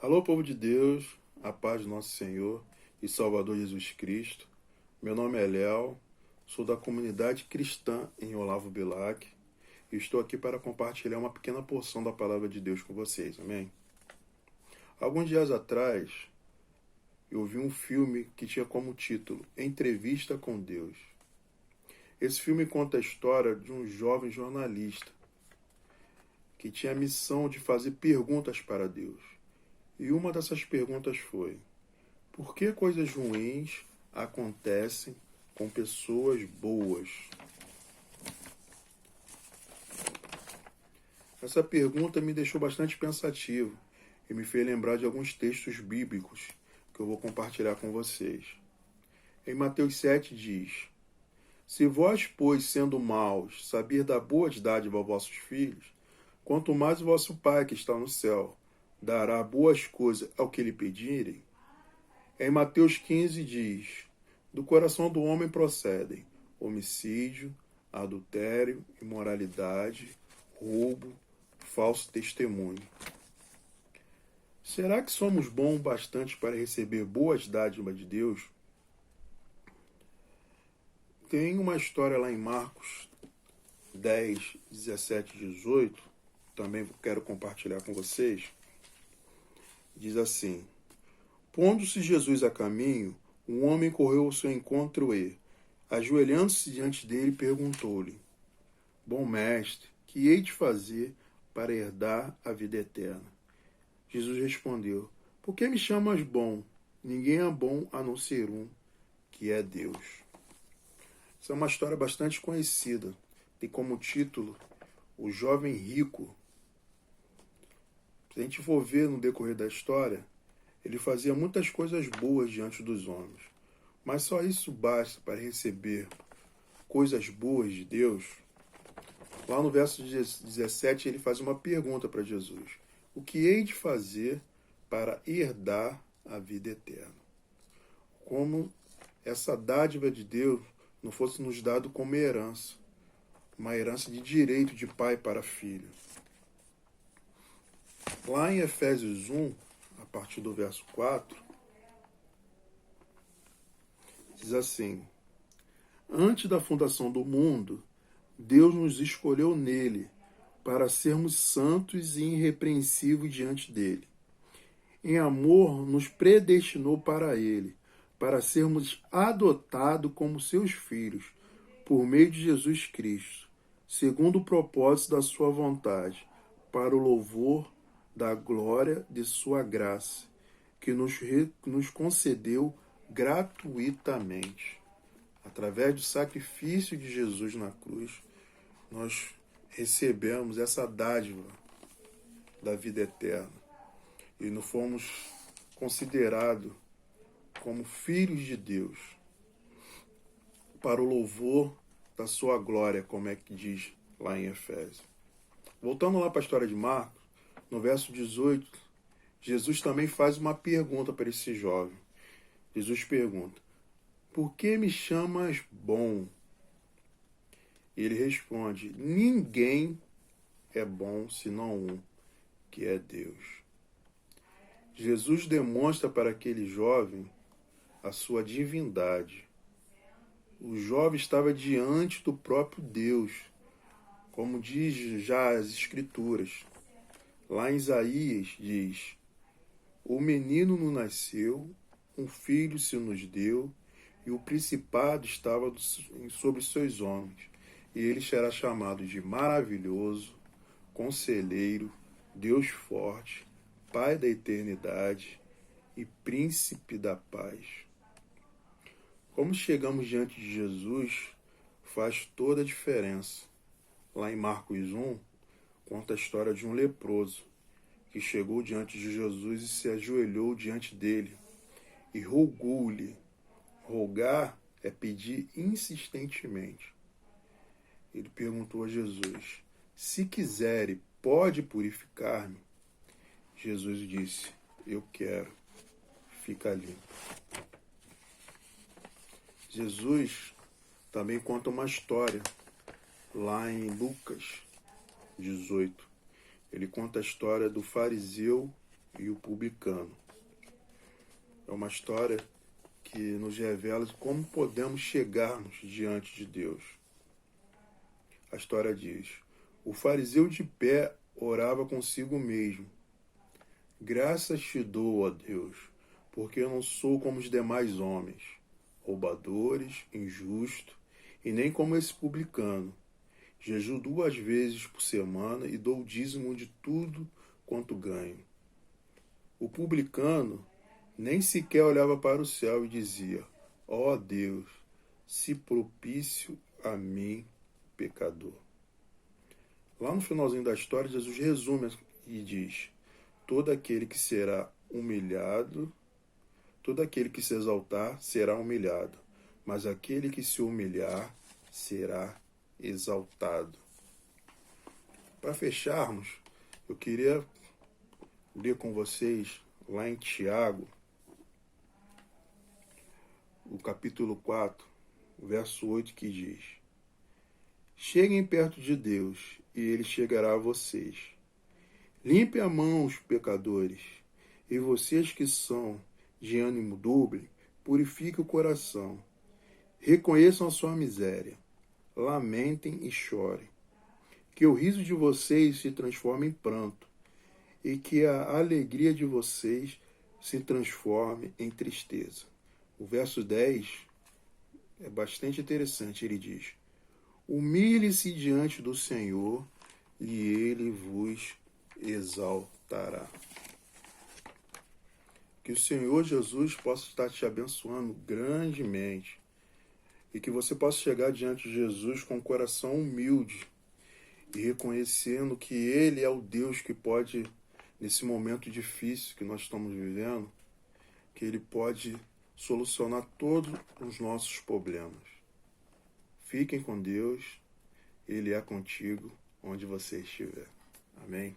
Alô, povo de Deus, a paz do nosso Senhor e Salvador Jesus Cristo. Meu nome é Léo, sou da comunidade cristã em Olavo Bilac e estou aqui para compartilhar uma pequena porção da palavra de Deus com vocês, amém? Alguns dias atrás, eu vi um filme que tinha como título Entrevista com Deus. Esse filme conta a história de um jovem jornalista que tinha a missão de fazer perguntas para Deus. E uma dessas perguntas foi: por que coisas ruins acontecem com pessoas boas? Essa pergunta me deixou bastante pensativo e me fez lembrar de alguns textos bíblicos que eu vou compartilhar com vocês. Em Mateus 7 diz: se vós, pois, sendo maus, saber dar boas dádivas aos vossos filhos, quanto mais o vosso Pai que está no céu dará boas coisas ao que lhe pedirem. Em Mateus 15 diz: do coração do homem procedem homicídio, adultério, imoralidade, roubo, falso testemunho. Será que somos bons bastante para receber boas dádivas de Deus? Tem uma história lá em Marcos 10, 17 e 18, também quero compartilhar com vocês. Diz assim: pondo-se Jesus a caminho, um homem correu ao seu encontro e, ajoelhando-se diante dele, perguntou-lhe: bom mestre, que hei de fazer para herdar a vida eterna? Jesus respondeu: por que me chamas bom? Ninguém é bom a não ser um, que é Deus. Essa é uma história bastante conhecida. Tem como título O Jovem Rico. Se a gente for ver no decorrer da história, ele fazia muitas coisas boas diante dos homens. Mas só isso basta para receber coisas boas de Deus? Lá no verso 17 ele faz uma pergunta para Jesus: o que hei de fazer para herdar a vida eterna? Como essa dádiva de Deus não fosse nos dado como herança, uma herança de direito de pai para filho. Lá em Efésios 1, a partir do verso 4, diz assim: antes da fundação do mundo, Deus nos escolheu nele para sermos santos e irrepreensíveis diante dele. Em amor, nos predestinou para ele, para sermos adotados como seus filhos, por meio de Jesus Cristo, segundo o propósito da sua vontade, para o louvor da glória de sua graça, que nos concedeu gratuitamente. Através do sacrifício de Jesus na cruz, nós recebemos essa dádiva da vida eterna e não fomos considerados como filhos de Deus, para o louvor da sua glória, como é que diz lá em Efésios. Voltando lá para a história de Marcos, no verso 18, Jesus também faz uma pergunta para esse jovem. Jesus pergunta: por que me chamas bom? Ele responde: ninguém é bom senão um, que é Deus. Jesus demonstra para aquele jovem a sua divindade. O jovem estava diante do próprio Deus, como diz já as Escrituras. Lá em Isaías diz: o menino nos nasceu, um filho se nos deu, e o principado estava sobre seus ombros. E ele será chamado de maravilhoso, conselheiro, Deus forte, Pai da eternidade e príncipe da paz. Como chegamos diante de Jesus faz toda a diferença. Lá em Marcos 1, conta a história de um leproso que chegou diante de Jesus e se ajoelhou diante dele e rogou-lhe. Rogar é pedir insistentemente. Ele perguntou a Jesus: se quiser, pode purificar-me? Jesus disse: eu quero, fica limpo. Jesus também conta uma história lá em Lucas 18. Ele conta a história do fariseu e o publicano. É uma história que nos revela como podemos chegarmos diante de Deus. A história diz: o fariseu de pé orava consigo mesmo. Graças te dou, ó Deus, porque eu não sou como os demais homens, roubadores, injusto, e nem como esse publicano. Jejuo 2 vezes por semana e dou o dízimo de tudo quanto ganho. O publicano nem sequer olhava para o céu e dizia: ó Deus, se propício a mim, pecador. Lá no finalzinho da história, Jesus resume e diz: todo aquele que será humilhado, todo aquele que se exaltar será humilhado, mas aquele que se humilhar será exaltado. Para fecharmos, eu queria ler com vocês lá em Tiago, o capítulo 4, verso 8, que diz: cheguem perto de Deus, e ele chegará a vocês. Limpe a mão, os pecadores, e vocês que são de ânimo dobre, purifiquem o coração. Reconheçam a sua miséria, lamentem e chorem. Que o riso de vocês se transforme em pranto, e que a alegria de vocês se transforme em tristeza. O verso 10 é bastante interessante, ele diz: humilhe-se diante do Senhor, e ele vos exaltará. Que o Senhor Jesus possa estar te abençoando grandemente e que você possa chegar diante de Jesus com um coração humilde e reconhecendo que Ele é o Deus que pode, nesse momento difícil que nós estamos vivendo, que Ele pode solucionar todos os nossos problemas. Fiquem com Deus, Ele é contigo onde você estiver. Amém?